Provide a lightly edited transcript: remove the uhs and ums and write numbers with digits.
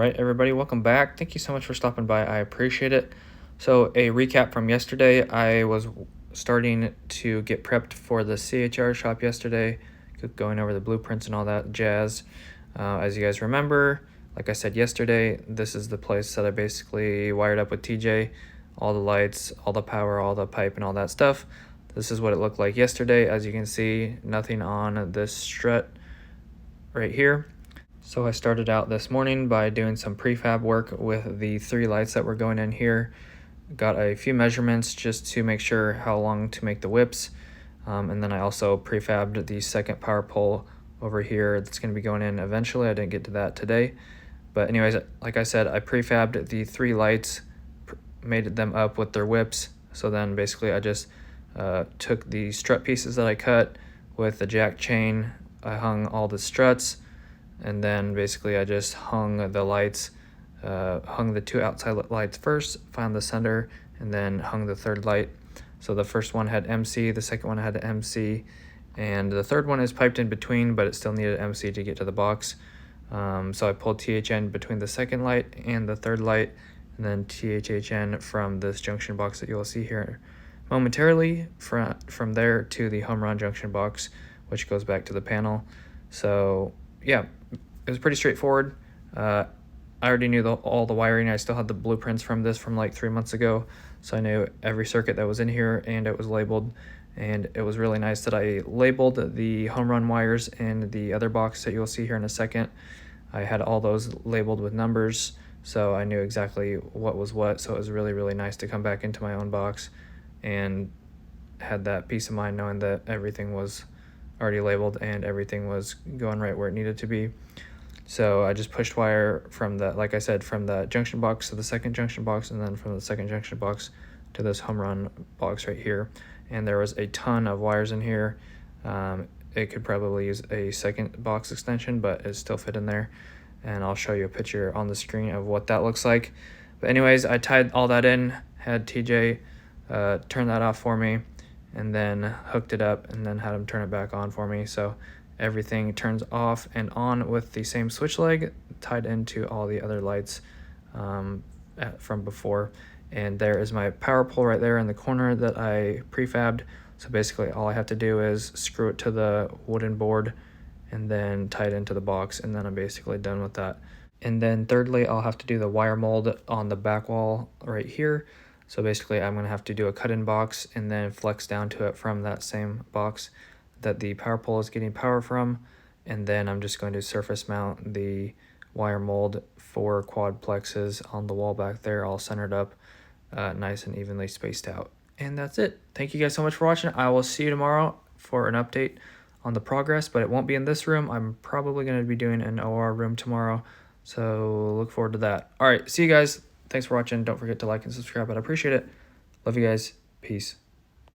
right, everybody, welcome back. Thank you so much for stopping by. I appreciate it. So, a recap from yesterday. I was starting to get prepped for the CHR shop yesterday, going over the blueprints and all that jazz. As you guys remember, like I said yesterday, this is the place that I basically wired up with TJ, all the lights, all the power, all the pipe, and all that stuff. This is what it looked like yesterday. As you can see, nothing on this strut right here. So I started out this morning by doing some prefab work with the 3 lights that were going in here. Got a few measurements just to make sure how long to make the whips. And then I also prefabbed the second power pole over here that's going to be going in eventually. I didn't get to that today. But anyways, like I said, I prefabbed the 3 lights, made them up with their whips. So then basically I just took the strut pieces that I cut with the jack chain. I hung all the struts. And then basically I just hung the lights, hung the 2 outside lights first, found the center, and then hung the 3rd light. So the first one had MC, the second one had MC, and the 3rd one is piped in between, but it still needed MC to get to the box. So I pulled THN between the 2nd light and the 3rd light, and then THHN from this junction box that you'll see here momentarily, from there to the home run junction box, which goes back to the panel. So yeah, it was pretty straightforward. I already knew all the wiring. I still had the blueprints from this from like 3 months ago, so I knew every circuit that was in here, and it was labeled. And it was really nice that I labeled the home run wires in the other box that you'll see here in a second. I had all those labeled with numbers, so I knew exactly what was what. So it was really, really nice to come back into my own box and had that peace of mind knowing that everything was already labeled and everything was going right where it needed to be. So I just pushed wire from the, like I said, from the junction box to the second junction box, and then from the second junction box to this home run box right here. And there was a ton of wires in here. It could probably use a second box extension, but it still fit in there. And I'll show you a picture on the screen of what that looks like. But anyways, I tied all that in, had TJ turn that off for me, and then hooked it up, and then had him turn it back on for me. So everything turns off and on with the same switch leg tied into all the other lights from before. And there is my power pole right there in the corner that I prefabbed. So basically all I have to do is screw it to the wooden board and then tie it into the box, and then I'm basically done with that. And then thirdly, I'll have to do the wire mold on the back wall right here. So basically I'm going to have to do a cut-in box and then flex down to it from that same box that the power pole is getting power from. And then I'm just going to surface mount the wire mold for quadplexes on the wall back there, all centered up, nice and evenly spaced out. And that's it. Thank you guys so much for watching. I will see you tomorrow for an update on the progress, but it won't be in this room. I'm probably going to be doing an OR room tomorrow, so look forward to that. All right, see you guys. Thanks for watching. Don't forget to like and subscribe. I'd appreciate it. Love you guys. Peace.